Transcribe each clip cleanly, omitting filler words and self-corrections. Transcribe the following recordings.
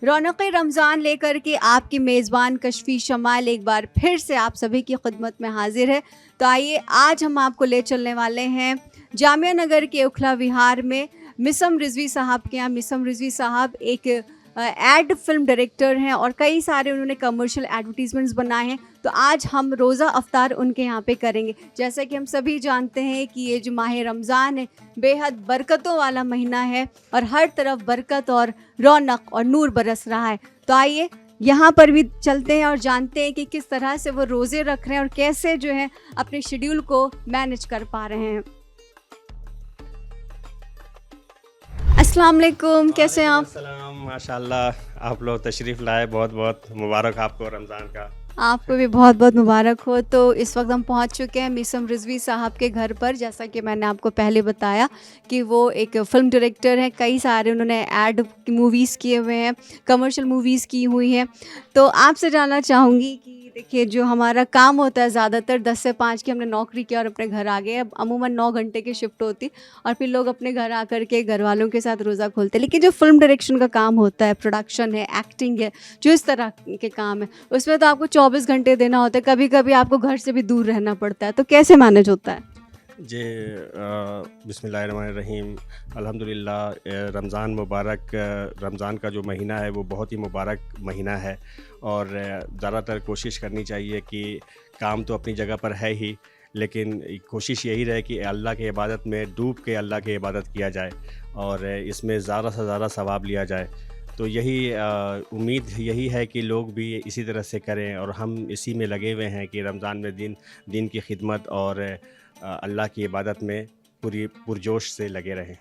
रौनक रमज़ान लेकर के आपकी मेज़बान कशफी शमाल एक बार फिर से आप सभी की खिदमत में हाजिर है। तो आइए आज हम आपको ले चलने वाले हैं जामिया नगर के उखला विहार में मिसम रिजवी साहब के यहाँ। मिसम रिजवी साहब एक एड फिल्म डायरेक्टर हैं और कई सारे उन्होंने कमर्शियल एडवर्टीज़मेंट्स बनाए हैं। तो आज हम रोज़ा अफ्तार उनके यहाँ पे करेंगे। जैसा कि हम सभी जानते हैं कि ये जो माह रमज़ान है बेहद बरकतों वाला महीना है और हर तरफ बरकत और रौनक और नूर बरस रहा है। तो आइए यहाँ पर भी चलते हैं और जानते हैं कि किस तरह से वो रोज़े रख रहे हैं और कैसे जो है अपने शेड्यूल को मैनेज कर पा रहे हैं। अस्सलाम वालेकुम, कैसे हैं आप? माशाल्लाह, आप लोग तशरीफ़ लाए, बहुत बहुत मुबारक आपको रमज़ान का। आपको भी बहुत बहुत मुबारक हो। तो इस वक्त हम पहुंच चुके हैं मिसम रिजवी साहब के घर पर। जैसा कि मैंने आपको पहले बताया कि वो एक फ़िल्म डायरेक्टर हैं, कई सारे उन्होंने एड मूवीज़ किए हुए हैं, कमर्शियल मूवीज़ की हुई हैं। तो आपसे जानना चाहूँगी कि देखिए जो हमारा काम होता है ज़्यादातर 10 से 5 की हमने नौकरी किया और अपने घर आ गए। अब अमूमन 9 घंटे की शिफ्ट होती और फिर लोग अपने घर आकर के घर वालों के साथ रोज़ा खोलते हैं। लेकिन जो फ़िल्म डायरेक्शन का काम होता है, प्रोडक्शन है, एक्टिंग है, जो इस तरह के काम है, उसमें तो आपको 24 घंटे देना होता है। कभी कभी आपको घर से भी दूर रहना पड़ता है। तो कैसे मैनेज होता है? जी, बिस्मिल्लाहिर्रहमानिर्रहीम। अल्हम्दुलिल्लाह, रमज़ान मुबारक। रमज़ान का जो महीना है वो बहुत ही मुबारक महीना है और ज़्यादातर कोशिश करनी चाहिए कि काम तो अपनी जगह पर है ही, लेकिन कोशिश यही रहे कि अल्लाह की इबादत में डूब के अल्लाह की इबादत किया जाए और इसमें ज़्यादा से ज़्यादा सवाब लिया जाए। तो यही उम्मीद यही है कि लोग भी इसी तरह से करें और हम इसी में लगे हुए हैं कि रमज़ान में दिन की खिदमत और अल्लाह की इबादत में पूरी पुरजोश से लगे रहें।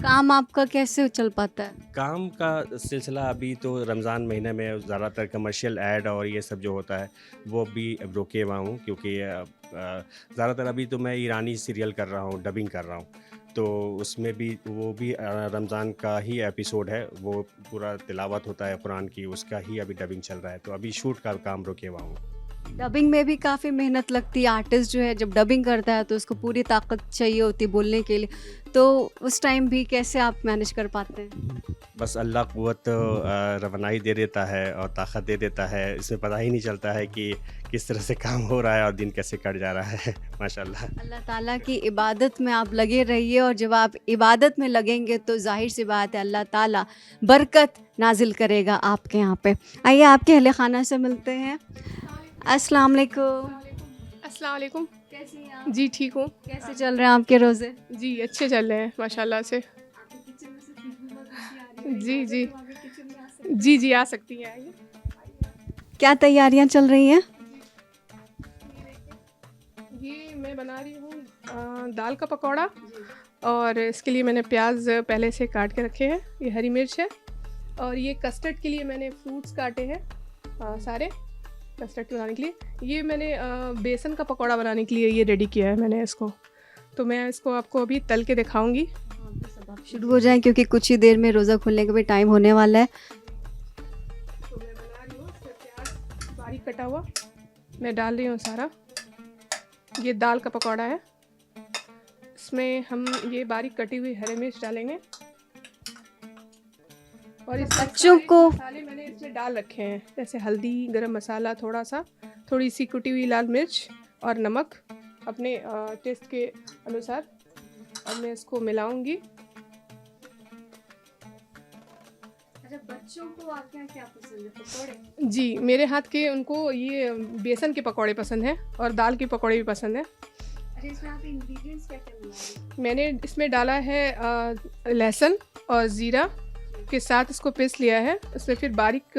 काम आपका कैसे चल पाता है? काम का सिलसिला अभी तो रमज़ान महीने में ज़्यादातर कमर्शियल ऐड और ये सब जो होता है वो भी अब रोके हुआ हूँ, क्योंकि ज़्यादातर अभी तो मैं ईरानी सीरियल कर रहा हूँ, डबिंग कर रहा हूँ। तो उसमें भी वो भी रमज़ान का ही एपिसोड है, वो पूरा तिलावत होता है कुरान की, उसका ही अभी डबिंग चल रहा है। तो अभी शूट का काम रुके हुआ हूँ। डबिंग में भी काफ़ी मेहनत लगती है। आर्टिस्ट जो है जब डबिंग करता है तो उसको पूरी ताकत चाहिए होती है बोलने के लिए। तो उस टाइम भी कैसे आप मैनेज कर पाते हैं? बस अल्लाह क़ुव्वत रवानाई दे देता है और ताकत दे देता है। इसमें पता ही नहीं चलता है कि किस तरह से काम हो रहा है और दिन कैसे कट जा रहा है। माशाल्लाह। अल्लाह ताला की इबादत में आप लगे रहिए और जब आप इबादत में लगेंगे तो जाहिर सी बात है अल्लाह ताला बरकत नाजिल करेगा आपके यहाँ पे। आइए आपके अहले खाना से मिलते हैं। अस्सलाम वालेकुम। अस्सलाम वालेकुम। कैसी हैं आप? जी ठीक हूँ। कैसे चल रहे हैं आपके रोज़े? जी अच्छे चल रहे हैं माशाल्लाह से। जी जी जी जी आ सकती हैं, आइए। क्या तैयारियां चल रही हैं? ये मैं बना रही हूँ दाल का पकौड़ा और इसके लिए मैंने प्याज पहले से काट के रखे हैं, ये हरी मिर्च है और ये कस्टर्ड के लिए मैंने फ्रूट्स काटे हैं सारे कस्टर्ड बनाने के लिए। ये मैंने बेसन का पकौड़ा बनाने के लिए ये रेडी किया है मैंने इसको। तो मैं इसको आपको अभी तल के दिखाऊंगी। शुरू हो जाएं क्योंकि कुछ ही देर में रोज़ा खुलने का भी टाइम होने वाला है। तो मैं बना रही हूँ प्याज बारीक कटा हुआ मैं डाल रही हूँ सारा। ये दाल का पकौड़ा है, इसमें हम ये बारीक कटी हुई हरी मिर्च डालेंगे और इस बच्चों को मसाले मैंने इसमें डाल रखे हैं, जैसे हल्दी, गरम मसाला, थोड़ा सा थोड़ी सी कुटी हुई लाल मिर्च और नमक अपने टेस्ट के अनुसार। अब मैं इसको मिलाऊंगी। अच्छा, बच्चों को आपके यहाँ क्या पसंद है? पकौड़े? जी मेरे हाथ के उनको ये बेसन के पकौड़े पसंद हैं और दाल के पकौड़े भी पसंद हैं। अच्छा, इसमें आप इंग्रेडिएंट्स क्या-क्या मिलाएंगे? मैंने इसमें डाला है लहसुन और ज़ीरा के साथ इसको पीस लिया है। इसमें फिर बारीक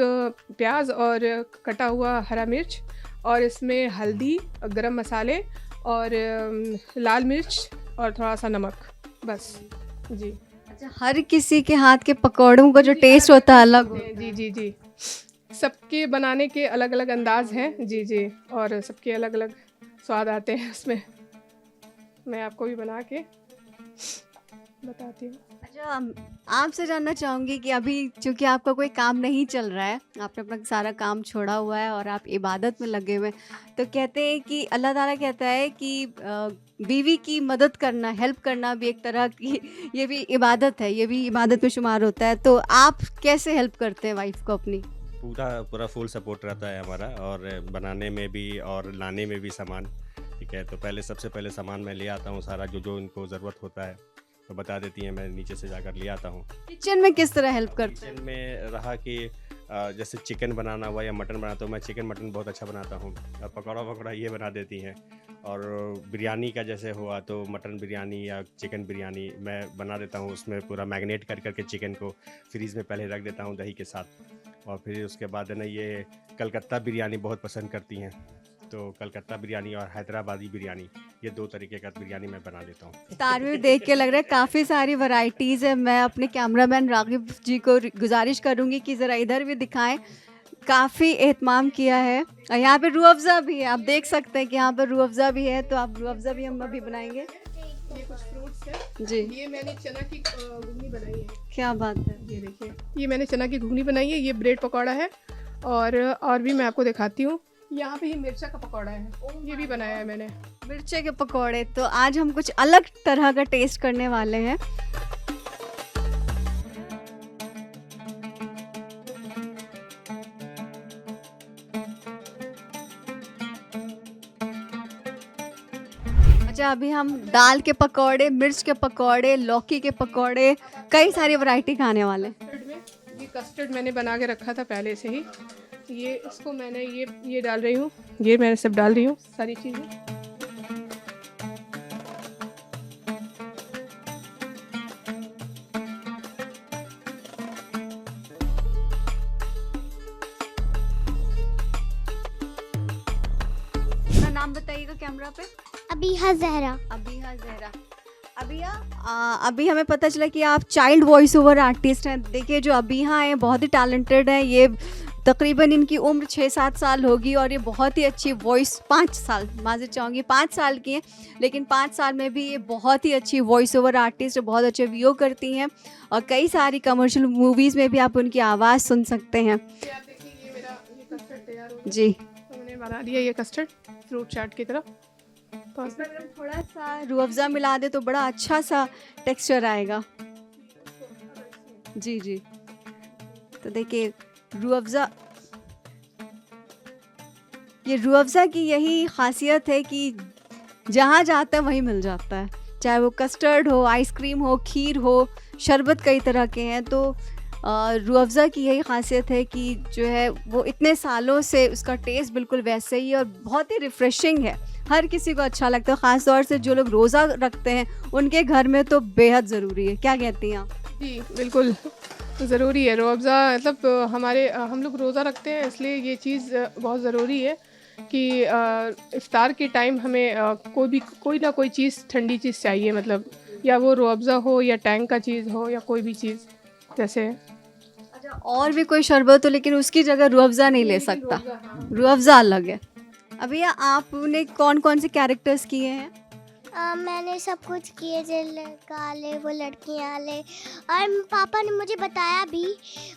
प्याज और कटा हुआ हरा मिर्च और इसमें हल्दी, गरम मसाले और लाल मिर्च और थोड़ा सा नमक, बस। जी अच्छा, हर किसी के हाथ के पकौड़ों का जो टेस्ट होता है अलग होता है। जी जी जी सबके बनाने के अलग अलग अंदाज हैं। जी जी और सबके अलग अलग स्वाद आते हैं उसमें। मैं आपको भी बना के बताती हूँ। अच्छा, आपसे जानना चाहूँगी कि अभी चूँकि आपका कोई काम नहीं चल रहा है, आपने अपना सारा काम छोड़ा हुआ है और आप इबादत में लगे हुए हैं, तो कहते हैं कि अल्लाह ताला कहता है कि बीवी की मदद करना, हेल्प करना भी एक तरह की ये भी इबादत है, ये भी इबादत में शुमार होता है। तो आप कैसे हेल्प करते हैं वाइफ़ को अपनी? पूरा फुल सपोर्ट रहता है हमारा, और बनाने में भी और लाने में भी सामान। ठीक है, तो सबसे पहले सामान मैं ले आता हूँ सारा, जो इनको ज़रूरत होता है तो बता देती हैं, मैं नीचे से जाकर ले आता हूँ। किचन में किस तरह हेल्प करते हैं? किचन में रहा कि जैसे चिकन बनाना हुआ या मटन बनाता हूँ, मैं चिकन मटन बहुत अच्छा बनाता हूँ, और पकौड़ा वकौड़ा ये बना देती हैं। और बिरयानी का जैसे हुआ तो मटन बिरयानी या चिकन बिरयानी मैं बना देता हूँ, उसमें पूरा मैरिनेट कर करके चिकन को फ्रीज़ में पहले रख देता हूँ दही के साथ। और फिर उसके बाद है ना, ये कलकत्ता बिरयानी बहुत पसंद करती हैं, तो कलकत्ता बिरयानी और हैदराबादी बिरयानी, ये 2 तरीके का बिरयानी मैं बना देता हूँ। तारवीर देख के लग रहा है काफ़ी सारी वैरायटीज़ है। मैं अपने कैमरामैन रागिब जी को गुजारिश करूँगी कि ज़रा इधर भी दिखाएं। काफ़ी एहतमाम किया है, और यहाँ पे रूह अफ़ज़ा भी है, आप देख सकते हैं कि यहाँ पर रूह अफ़ज़ा भी है, तो आप रूह अफ़ज़ा भी हम अभी बनाएंगे। ये कुछ फ्रूट्स है जी, ये मैंने चना की घुगनी बनाई है। क्या बात है। ये देखिए, ये मैंने चना की घुगनी बनाई है, ये ब्रेड पकौड़ा है, और भी मैं आपको दिखाती हूँ। यहाँ पे ये मिर्चा का पकौड़ा है, ये भी बनाया है मैंने। मिर्चे के पकौड़े, तो आज हम कुछ अलग तरह का टेस्ट करने वाले हैं। अच्छा, अभी हम दाल के पकौड़े, मिर्च के पकौड़े, लौकी के पकौड़े, कई सारी वैरायटी खाने वाले हैं। कस्टर्ड में, ये कस्टर्ड मैंने बना के रखा था पहले से ही। ये इसको मैंने ये डाल रही हूँ, ये मैंने सब डाल रही हूँ सारी चीज़ें। अपना नाम बताइएगा कैमरा पे। अबीहा ज़हरा। अबीहा ज़हरा। अभी हमें पता चला कि आप चाइल्ड वॉइस ओवर आर्टिस्ट हैं। देखिए, जो अबीहा हैं बहुत ही टैलेंटेड हैं। ये तकरीबन इनकी उम्र 6-7 साल होगी, और ये बहुत ही अच्छी वॉइस, 5 साल माज़िद चाहूँगी 5 साल की हैं, लेकिन 5 साल में भी ये बहुत ही अच्छी वॉइस ओवर आर्टिस्ट, बहुत अच्छे वीओ करती हैं, और कई सारी कमर्शियल मूवीज़ में भी आप उनकी आवाज़ सुन सकते हैं। ये आप देखिए, ये मेरा ये कस्टर्ड तैयार हो गया। जी, तो मैंने बना लिया ये कस्टर्ड फ्रूट चाट की तरह। तो इसमें अगर हम थोड़ा सा रूह अफ़ज़ा मिला दे तो बड़ा अच्छा सा टेक्सचर आएगा। जी जी, तो देखिए रूह अफ़ज़ा, ये रूह अफ़ज़ा की यही ख़ासियत है कि जहाँ जाता है वहीं मिल जाता है, चाहे वो कस्टर्ड हो, आइसक्रीम हो, खीर हो, शरबत कई तरह के हैं। तो रूह अफ़ज़ा की यही ख़ासियत है कि जो है वो इतने सालों से उसका टेस्ट बिल्कुल वैसे ही, और बहुत ही रिफ़्रेशिंग है, हर किसी को अच्छा लगता है, ख़ास तौर से जो लोग रोज़ा रखते हैं उनके घर में तो बेहद ज़रूरी है। क्या कहती हैं आप? जी बिल्कुल ज़रूरी है रूह अफ़ज़ा, मतलब हम लोग रोज़ा रखते हैं, इसलिए ये चीज़ बहुत ज़रूरी है कि इफ़्तार के टाइम हमें कोई ना कोई चीज़, ठंडी चीज़ चाहिए, मतलब या वो रूह अफ़ज़ा हो या टैंक का चीज़ हो या कोई भी चीज़ जैसे। अच्छा, और भी कोई शरबत हो लेकिन उसकी जगह रूह अफ़ज़ा नहीं ले सकता, रूह अफ़ज़ा अलग है। अभी आपने कौन कौन से कैरेक्टर्स किए हैं? मैंने सब कुछ किए, जो लड़का आले वो लड़कियाँ आले, और पापा ने मुझे बताया भी।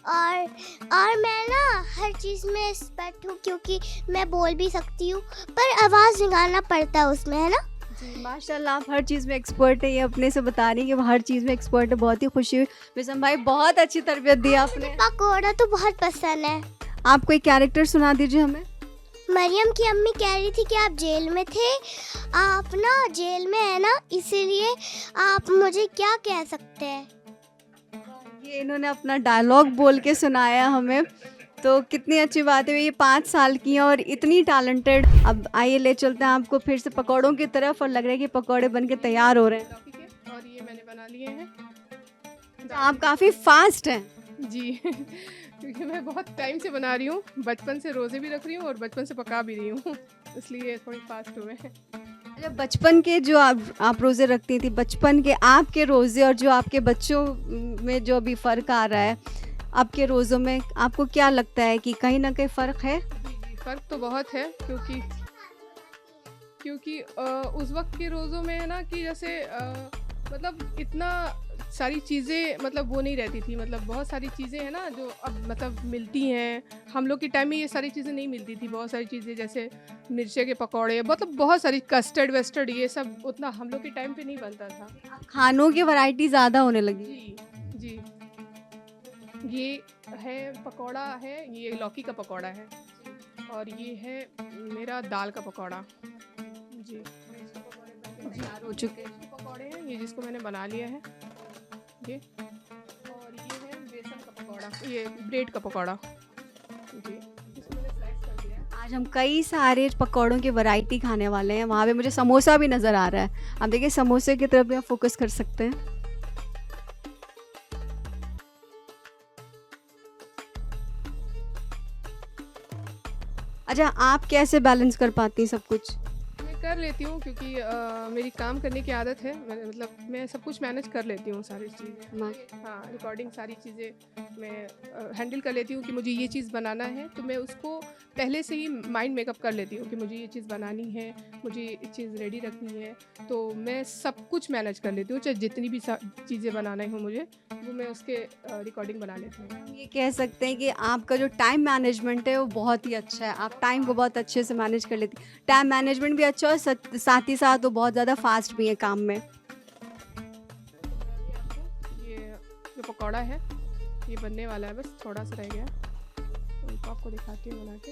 और मैं ना हर चीज़ में एक्सपर्ट हूँ, क्योंकि मैं बोल भी सकती हूँ, पर आवाज़ निकालना पड़ता है उसमें, है ना। जी माशाल्लाह, आप हर चीज़ में एक्सपर्ट है, ये अपने से बता रही हैं कि वो हर चीज़ में एक्सपर्ट है। बहुत ही खुशी हुई मिज़म भाई, बहुत अच्छी तरबियत दी आपने। पकौड़ा तो बहुत पसंद है। आप कोई कैरेक्टर सुना दीजिए हमें। मरियम की अम्मी कह रही थी कि आप जेल में थे, आप ना जेल में है ना, इसीलिए आप मुझे क्या कह सकते हैं। ये इन्होंने अपना डायलॉग बोल के सुनाया हमें, तो कितनी अच्छी बात है। ये 5 साल की हैं और इतनी टैलेंटेड। अब आइए ले चलते हैं आपको फिर से पकौड़ों की तरफ, और लग रहा है कि पकौड़े बन के तैयार हो रहे हैं। लौकी के, और ये मैंने बना लिए हैं। तो आप काफ़ी फास्ट हैं। जी क्योंकि मैं बहुत टाइम से बना रही हूँ, बचपन से रोज़े भी रख रही हूँ और बचपन से पका भी रही हूँ, इसलिए थोड़ी फास्ट हुए हैं। अच्छा, बचपन के जो आप रोज़े रखती थी, बचपन के आपके रोज़े और जो आपके बच्चों में जो अभी फ़र्क आ रहा है आपके रोज़ों में, आपको क्या लगता है कि कहीं ना कहीं फ़र्क है? जी फ़र्क तो बहुत है, क्योंकि उस वक्त के रोज़ों में है ना कि जैसे मतलब इतना सारी चीज़ें मतलब वो नहीं रहती थी, मतलब बहुत सारी चीज़ें हैं ना जो अब मतलब मिलती हैं। हम लोग के टाइम में ये सारी चीज़ें नहीं मिलती थी। बहुत सारी चीज़ें जैसे मिर्चे के पकौड़े, मतलब बहुत सारी कस्टर्ड वस्टर्ड, ये सब उतना हम लोग के टाइम पे नहीं बनता था। खानों की वैरायटी ज़्यादा होने लगी। जी जी, ये है पकौड़ा है, ये लौकी का पकौड़ा है, और ये है मेरा दाल का पकौड़ा। जी तैयार हो चुके हैं। ये पकौड़े हैं, ये जिसको मैंने बना लिया है ये, और ये है बेसन का पकौड़ा, ये ब्रेड का पकौड़ा जी, जिसको मैंने स्लाइस कर दिया है। आज हम कई सारे पकौड़ों की वैरायटी खाने वाले हैं। वहाँ पे मुझे समोसा भी नज़र आ रहा है। आप देखिए समोसे की तरफ भी आप फोकस कर सकते हैं। अच्छा, आप कैसे बैलेंस कर पाती हैं सब कुछ? मैं कर लेती हूँ क्योंकि मेरी काम करने की आदत है। मतलब मैं सब कुछ मैनेज कर लेती हूँ, सारी चीज़ें। हाँ, रिकॉर्डिंग सारी चीज़ें मैं हैंडल कर लेती हूँ कि मुझे ये चीज़ बनाना है, तो मैं उसको पहले से ही माइंड मेकअप कर लेती हूँ कि मुझे ये चीज़ बनानी है, मुझे ये चीज़ रेडी रखनी है। तो मैं सब कुछ मैनेज कर लेती हूँ, चाहे जितनी भी चीज़ें बनाना हो मुझे, वो मैं उसके रिकॉर्डिंग बना लेती हूँ। हम ये कह सकते हैं कि आपका जो टाइम मैनेजमेंट है वो बहुत ही अच्छा है। आप टाइम को बहुत अच्छे से मैनेज कर लेती हैं। टाइम मैनेजमेंट भी अच्छा और साथ ही साथ वो बहुत ज़्यादा फास्ट भी है काम में। ये जो पकौड़ा है ये बनने वाला है, बस थोड़ा सा रह गया, तो आपको दिखाती हूँ बना के,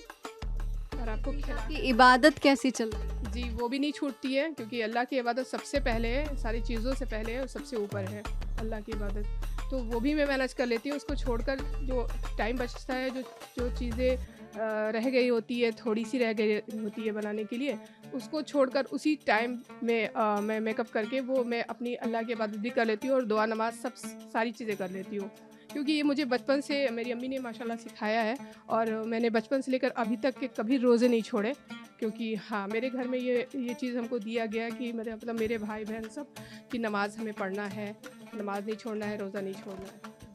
और आपको खिला आपकी इबादत कैसी चल रही है? जी, वो भी नहीं छूटती है क्योंकि अल्लाह की इबादत सबसे पहले है, सारी चीज़ों से पहले है और सबसे ऊपर है अल्लाह की इबादत। तो वो भी मैं मैनेज कर लेती हूँ। उसको छोड़कर जो टाइम बचता है, जो चीज़ें रह गई होती है, थोड़ी सी रह गई होती है बनाने के लिए, उसको छोड़कर उसी टाइम में मैं मेकअप करके वो मैं अपनी अल्लाह की इबादत भी कर लेती हूँ और दुआ नमाज सब सारी चीज़ें कर लेती हूँ। क्योंकि ये मुझे बचपन से मेरी अम्मी ने माशाल्लाह सिखाया है, और मैंने बचपन से लेकर अभी तक के कभी रोज़े नहीं छोड़े। क्योंकि हाँ, मेरे घर में ये चीज़ हमको दिया गया कि मेरे भाई बहन सब कि नमाज़ हमें पढ़ना है, नमाज़ नहीं छोड़ना है, रोज़ा नहीं छोड़ना है।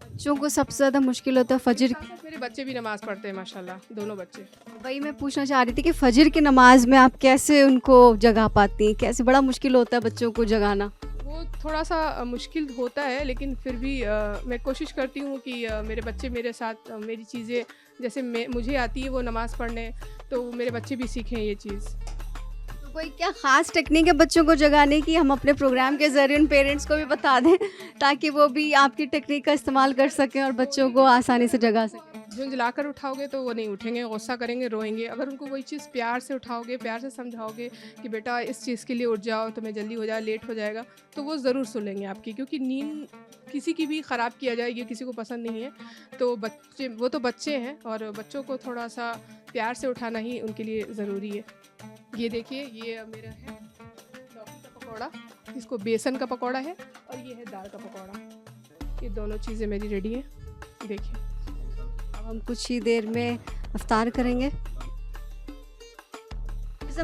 बच्चों को सबसे ज़्यादा मुश्किल होता है फजर साथ साथ मेरे बच्चे भी नमाज़ पढ़ते हैं माशाल्लाह, दोनों बच्चे। वही मैं पूछना चाह रही थी कि फजर की नमाज में आप कैसे उनको जगा पाती हैं? कैसे बड़ा मुश्किल होता है बच्चों को जगाना? वो थोड़ा सा मुश्किल होता है, लेकिन फिर भी मैं कोशिश करती हूँ कि मेरे बच्चे मेरे साथ मेरी चीज़ें जैसे मुझे आती है वो नमाज़ पढ़ने, तो मेरे बच्चे भी सीखें ये चीज़। तो कोई क्या ख़ास टेक्निक है बच्चों को जगाने की? हम अपने प्रोग्राम के ज़रिए उन पेरेंट्स को भी बता दें ताकि वो भी आपकी टेक्निक का इस्तेमाल कर सकें और बच्चों को आसानी से जगा सकें। झुंझलाकर उठाओगे तो वो नहीं उठेंगे, गुस्सा करेंगे, रोएंगे। अगर उनको वही चीज़ प्यार से उठाओगे, प्यार से समझाओगे कि बेटा इस चीज़ के लिए उठ जाओ, तुम्हें जल्दी हो जाए, लेट हो जाएगा, तो वो ज़रूर सुन लेंगे आपकी। क्योंकि नींद किसी की भी ख़राब किया जाए ये किसी को पसंद नहीं है। तो वो तो बच्चे हैं, और बच्चों को थोड़ा सा प्यार से उठाना ही उनके लिए ज़रूरी है। ये देखिए, ये मेरा है लौकी का पकौड़ा, जिसको बेसन का पकौड़ा है, और ये है दाल का पकौड़ा। ये दोनों चीज़ें मेरी रेडी हैं, देखिए। अब हम कुछ ही देर में इफ्तार करेंगे।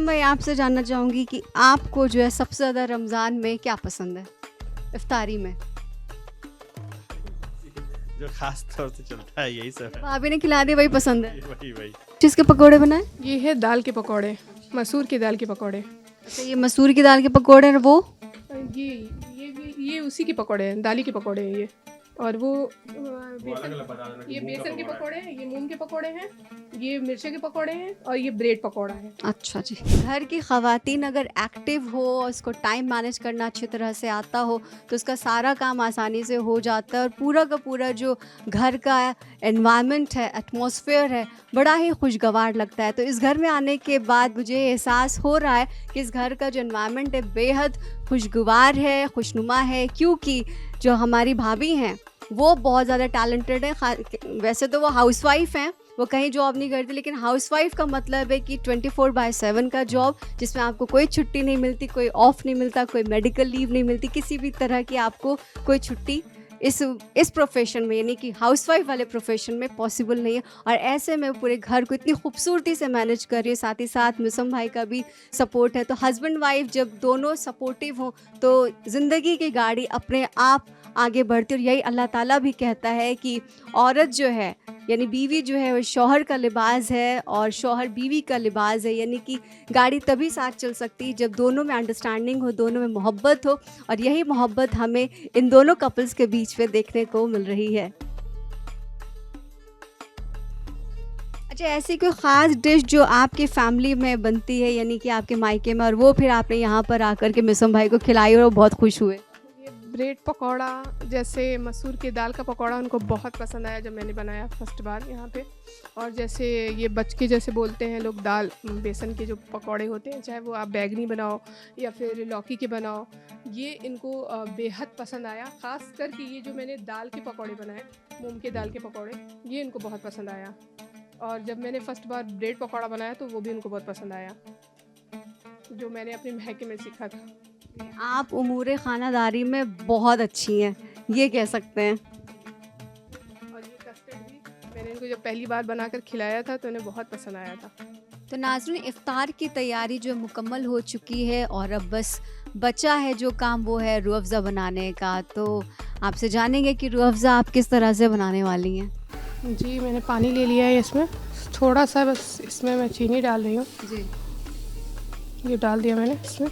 मैं आपसे जानना चाहूँगी कि आपको जो है सबसे ज़्यादा रमज़ान में क्या पसंद है इफ्तारी में? जो खास तौर से चलता है यही सब है। भाभी ने खिला दी वही पसंद है। वही किसके पकोड़े बनाए? ये है दाल के पकौड़े, मसूर की दाल के पकौड़े। अच्छा, ये मसूर की दाल के पकोड़े और वो ये उसी के पकौड़े हैं, दाली के पकौड़े हैं ये। और वो ये बेसन के पकौड़े हैं, ये मूंग के पकौड़े हैं, ये मिर्चे के पकौड़े हैं, और ये ब्रेड पकौड़ा है। अच्छा जी। घर की ख़वातीन अगर एक्टिव हो और उसको टाइम मैनेज करना अच्छी तरह से आता हो तो उसका सारा काम आसानी से हो जाता है, और पूरा का पूरा जो घर का एनवायरनमेंट है, एटमॉस्फेयर है, बड़ा ही खुशगवार लगता है। तो इस घर में आने के बाद मुझे एहसास हो रहा है कि इस घर का जो एनवायरनमेंट है बेहद खुशगवार है, खुशनुमा है, क्योंकि जो हमारी भाभी हैं वो बहुत ज़्यादा टैलेंटेड है। वैसे तो वो हाउसवाइफ हैं, वो कहीं जॉब नहीं करती, लेकिन हाउसवाइफ का मतलब है कि 24/7 का जॉब, जिसमें आपको कोई छुट्टी नहीं मिलती, कोई ऑफ नहीं मिलता, कोई मेडिकल लीव नहीं मिलती, किसी भी तरह की आपको कोई छुट्टी इस प्रोफेशन में, यानी कि हाउसवाइफ वाले प्रोफेशन में पॉसिबल नहीं है। और ऐसे में पूरे घर को इतनी खूबसूरती से मैनेज कर रही है, साथ ही साथ मिसम भाई का भी सपोर्ट है। तो हस्बैंड वाइफ जब दोनों सपोर्टिव हों तो ज़िंदगी की गाड़ी अपने आप आगे बढ़ती है। और यही अल्लाह ताला भी कहता है कि औरत जो है यानी बीवी जो है वो शौहर का लिबास है और शौहर बीवी का लिबास है, यानी कि गाड़ी तभी साथ चल सकती है जब दोनों में अंडरस्टैंडिंग हो, दोनों में मोहब्बत हो, और यही मोहब्बत हमें इन दोनों कपल्स के बीच में देखने को मिल रही है। अच्छा, ऐसी कोई ख़ास डिश जो आपकी फैमिली में बनती है, यानी कि आपके मायके में, और वो फिर आपने यहाँ पर आकर के मिसम भाई को खिलाई और वो बहुत खुश हुए? ये ब्रेड पकौड़ा, जैसे मसूर की दाल का पकौड़ा उनको बहुत पसंद आया जब मैंने बनाया फर्स्ट बार यहाँ पे। और जैसे ये बचके जैसे बोलते हैं लोग, दाल बेसन के जो पकौड़े होते हैं, चाहे वो आप बैंगनी बनाओ या फिर लौकी के बनाओ, ये इनको बेहद पसंद आया। ख़ास करके ये जो मैंने दाल के पकौड़े बनाए, मूंग के दाल के पकौड़े, ये इनको बहुत पसंद आया। और जब मैंने फ़र्स्ट बार ब्रेड पकौड़ा बनाया तो वो भी उनको बहुत पसंद आया, जो मैंने अपने मायके में सीखा था। आप उमूर ख़ानादारी में बहुत अच्छी हैं, ये कह सकते हैं। और ये कस्टर्ड भी मैंने इनको जब पहली बार बनाकर खिलाया था तो इन्हें बहुत पसंद आया था। तो नाज़रीन, इफ्तार की तैयारी जो मुकम्मल हो चुकी है और अब बस बचा है जो काम, वो है रूह अफ़ज़ा बनाने का। तो आपसे जानेंगे कि रूह अफ़ज़ा आप किस तरह से बनाने वाली हैं। जी, मैंने पानी ले लिया है, इसमें थोड़ा सा बस इसमें मैं चीनी डाल रही हूँ। जी, ये डाल दिया मैंने इसमें।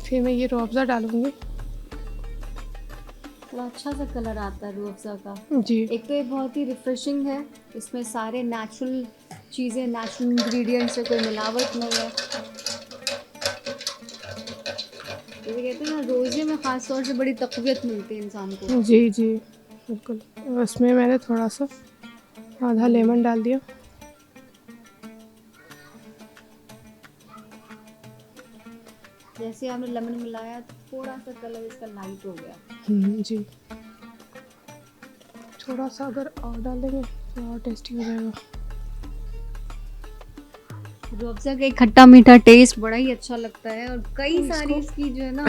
फिर मैं ये रूह अफ़ज़ा डालूँगी। बड़ा अच्छा सा कलर आता है रूह अफ़ज़ा का। जी, एक तो ये बहुत ही रिफ्रेशिंग है, इसमें सारे नेचुरल चीज़ें, नेचुरल इंग्रेडिएंट्स से कोई मिलावट नहीं है। ये कहते हैं ना, रोज़े में ख़ास तौर से बड़ी तक़वियत मिलती है इंसान को। जी, जी, बिल्कुल। उसमें मैंने थोड़ा सा आधा लेमन डाल दिया। जैसे आपने लेमन मिलाया, थोड़ा सा कलर इसका लाइट हो गया। जी, थोड़ा सा अगर और डाल देंगे तो और टेस्टी हो जाएगा। रूह अफ़ज़ा का एक खट्टा मीठा टेस्ट बड़ा ही अच्छा लगता है, और कई सारी इसकी जो है ना,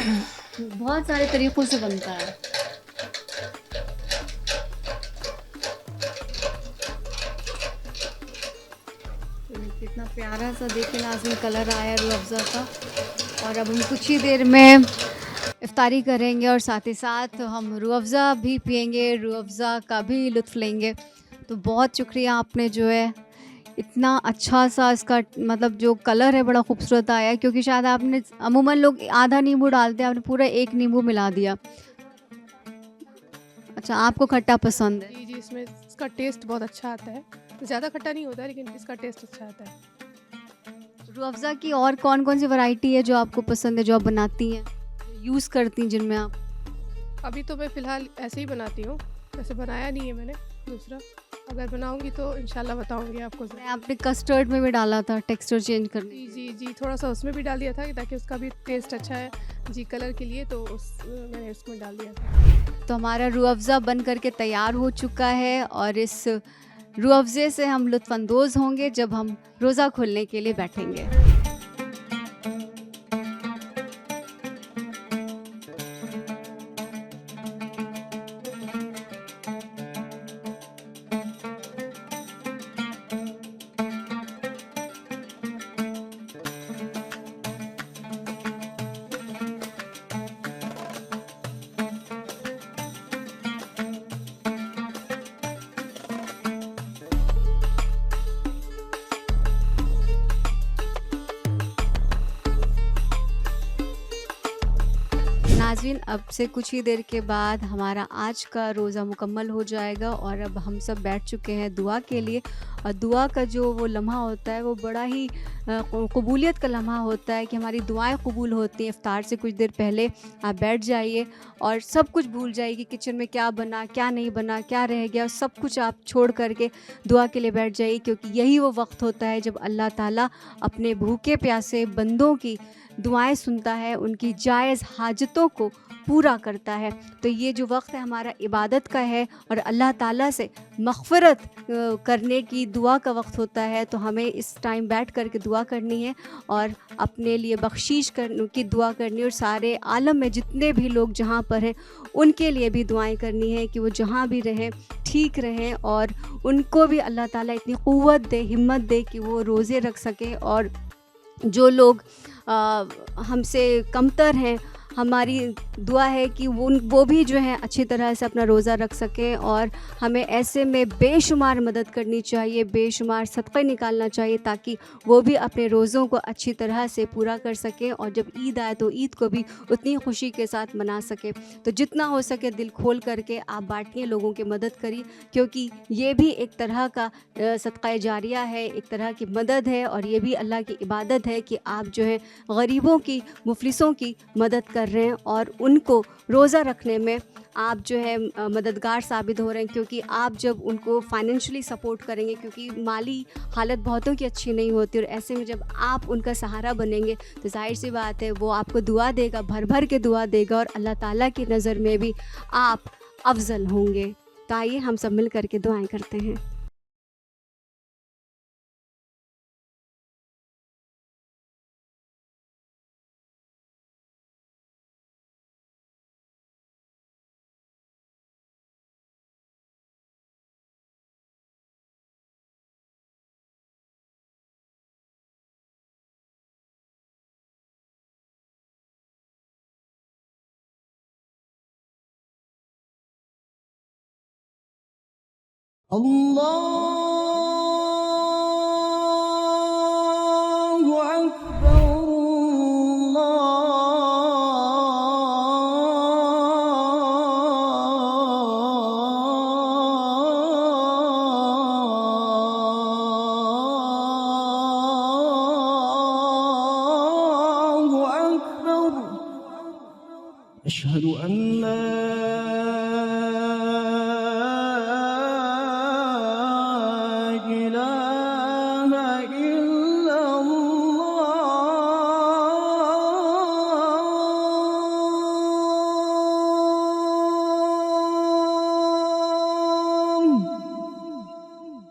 बहुत सारे तरीक़ों से बनता है। कितना प्यारा सा देखिए नाज़रीन कलर आया रूह अफ़ज़ा का। और अब हम कुछ ही देर में इफ्तारी करेंगे और साथ ही साथ हम रूह अफ़ज़ा भी पिएंगे, रूह अफ़ज़ा का भी लुत्फ़ लेंगे। तो बहुत शुक्रिया, आपने जो है इतना अच्छा सा इसका मतलब जो कलर है बड़ा खूबसूरत आया है, क्योंकि शायद आपने, अमूमन लोग आधा नींबू डालते हैं, आपने पूरा एक नींबू मिला दिया। अच्छा, आपको खट्टा पसंद है? जी, जी, इसमें इसका टेस्ट बहुत अच्छा आता है। ज़्यादा खट्टा नहीं होता है, लेकिन इसका टेस्ट अच्छा आता है। रूह अफ़ज़ा की और कौन कौन सी वैरायटी है जो आपको पसंद है, जो आप बनाती हैं, यूज़ करती हैं, जिनमें आप? अभी तो मैं फ़िलहाल ऐसे ही बनाती हूँ, वैसे बनाया नहीं है मैंने दूसरा। अगर बनाऊँगी तो इंशाल्लाह बताऊँगी आपको। आपने कस्टर्ड में भी डाला था टेक्सचर चेंज करने? जी, जी, जी, थोड़ा सा उसमें भी डाल दिया था ताकि उसका भी टेस्ट अच्छा है जी, कलर के लिए, तो मैंने उसमें डाल दिया था। तो हमारा रूह अफ़ज़ा बन करके तैयार हो चुका है, और इस रूह अफ़ज़े से हम लुत्फ़अंदोज़ होंगे जब हम रोज़ा खोलने के लिए बैठेंगे। नाज़रीन, अब से कुछ ही देर के बाद हमारा आज का रोज़ा मुकम्मल हो जाएगा, और अब हम सब बैठ चुके हैं दुआ के लिए। और दुआ का जो वो लम्हा होता है वो बड़ा ही कबूलियत का लम्हा होता है कि हमारी दुआएं कबूल होती हैं। इफ्तार से कुछ देर पहले आप बैठ जाइए और सब कुछ भूल जाइए कि किचन में क्या बना, क्या नहीं बना, क्या रह गया, सब कुछ आप छोड़ करके दुआ के लिए बैठ जाइए, क्योंकि यही वो वक्त होता है जब अल्लाह ताला अपने भूखे प्यासे बंदों की दुआएं सुनता है, उनकी जायज़ हाजतों को पूरा करता है। तो ये जो वक्त है हमारा इबादत का है और अल्लाह ताला से मग़फ़िरत करने की दुआ का वक्त होता है। तो हमें इस टाइम बैठ कर के दुआ करनी है और अपने लिए बख्शीश की दुआ करनी है, और सारे आलम में जितने भी लोग जहाँ पर हैं उनके लिए भी दुआएं करनी है कि वो जहाँ भी रहें ठीक रहें, और उनको भी अल्लाह ताला इतनी क़ुव्वत दे, हिम्मत दे कि वो रोज़े रख सकें। और जो लोग हमसे कमतर हैं, हमारी दुआ है कि वो भी जो है अच्छी तरह से अपना रोज़ा रख सकें, और हमें ऐसे में बेशुमार मदद करनी चाहिए, बेशुमार सदक़े निकालना चाहिए ताकि वो भी अपने रोज़ों को अच्छी तरह से पूरा कर सकें, और जब ईद आए तो ईद को भी उतनी खुशी के साथ मना सकें। तो जितना हो सके दिल खोल करके आप बांटिए, लोगों की मदद करिए, क्योंकि ये भी एक तरह का सदक़ा जारिया है, एक तरह की मदद है, और ये भी अल्लाह की इबादत है कि आप जो है गरीबों की, मुफलिसों की मदद कर रहे हैं, और उनको रोज़ा रखने में आप जो है मददगार साबित हो रहे हैं, क्योंकि आप जब उनको फाइनेंशियली सपोर्ट करेंगे, क्योंकि माली हालत बहुतों की अच्छी नहीं होती, और ऐसे में जब आप उनका सहारा बनेंगे तो जाहिर सी बात है वो आपको दुआ देगा, भर भर के दुआ देगा, और अल्लाह ताला की नज़र में भी आप अफजल होंगे। तो आइए हम सब मिल करके दुआएं करते हैं। अल्लाहु अकबर, अल्लाहु अकबर, अशहदु अन ला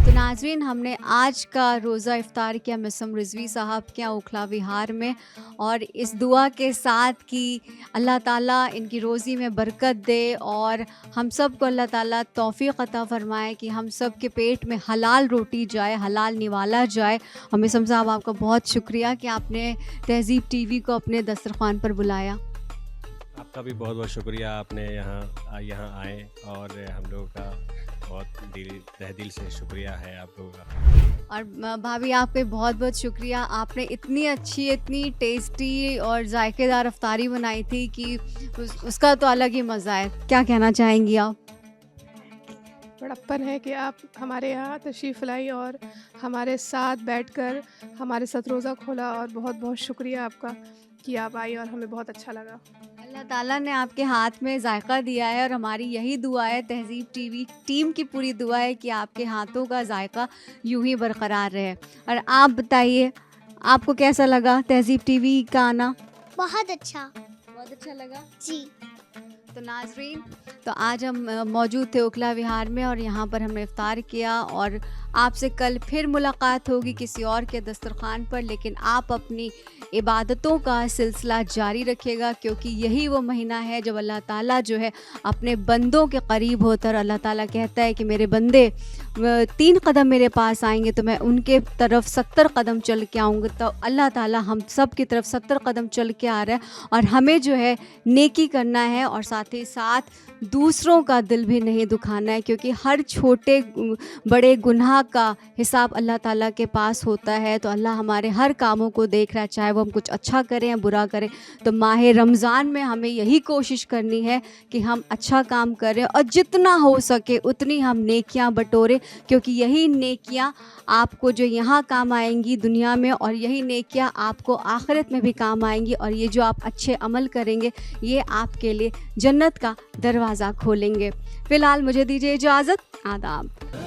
तो नाज़रीन, हमने आज का रोज़ा इफ्तार किया मिसम रिज़वी साहब के यहाँ ओखला विहार में, और इस दुआ के साथ कि अल्लाह ताला इनकी रोज़ी में बरकत दे, और हम सब को अल्लाह ताला तौफ़ीक़ अता फ़रमाए कि हम सब के पेट में हलाल रोटी जाए, हलाल निवाला जाए। और मिसम साहब, आपका बहुत शुक्रिया कि आपने तहज़ीब टीवी को अपने दस्तरख़्वान पर बुलाया। आपका भी बहुत बहुत शुक्रिया, आपने यहाँ आए, और हम लोगों का बहुत तहे दिल से शुक्रिया है आप लोगों का। और भाभी, आपके बहुत बहुत शुक्रिया, आपने इतनी अच्छी, इतनी टेस्टी और जायकेदार अफ्तारी बनाई थी कि उसका तो अलग ही मज़ा है। क्या कहना चाहेंगी आप? बड़प्पन है कि आप हमारे यहाँ तशरीफ़ लाई और हमारे साथ बैठकर हमारे साथ रोज़ा खोला, और बहुत बहुत शुक्रिया आपका कि आप आई और हमें बहुत अच्छा लगा। अल्लाह ताला ने आपके हाथ में जायका दिया है, और हमारी यही दुआ है, तहज़ीब टीवी टीम की पूरी दुआ है कि आपके हाथों का जायका यूं ही बरकरार रहे। और आप बताइए, आपको कैसा लगा तहज़ीब टीवी का आना? बहुत अच्छा लगा जी। तो नाज़रीन, तो आज हम मौजूद थे ओखला विहार में, और यहाँ पर हमने इफ्तार किया, और आपसे कल फिर मुलाकात होगी किसी और के दस्तरखान पर। लेकिन आप अपनी इबादतों का सिलसिला जारी रखिएगा, क्योंकि यही वो महीना है जब अल्लाह ताला जो है अपने बंदों के करीब होता है। और अल्लाह ताला कहता है कि मेरे बंदे 3 कदम मेरे पास आएंगे तो मैं उनके तरफ 70 कदम चल के आऊँगा। तो अल्लाह ताला हम सब की तरफ 70 कदम चल के आ रहा है, और हमें जो है नेकी करना है, और साथ ही साथ दूसरों का दिल भी नहीं दुखाना है, क्योंकि हर छोटे बड़े गुनाह का हिसाब अल्लाह ताला के पास होता है। तो अल्लाह हमारे हर कामों को देख रहा है, चाहे वो हम कुछ अच्छा करें या बुरा करें। तो माह रमज़ान में हमें यही कोशिश करनी है कि हम अच्छा काम करें, और जितना हो सके उतनी हम नेकियां बटोरें, क्योंकि यही नेकियां आपको जो यहाँ काम आएंगी दुनिया में, और यही नेकियां आपको आखिरत में भी काम आएंगी। और ये जो आप अच्छे अमल करेंगे, ये आपके लिए जन्नत का दरवाज़ा खोलेंगे। फ़िलहाल मुझे दीजिए इजाज़त। आदाब।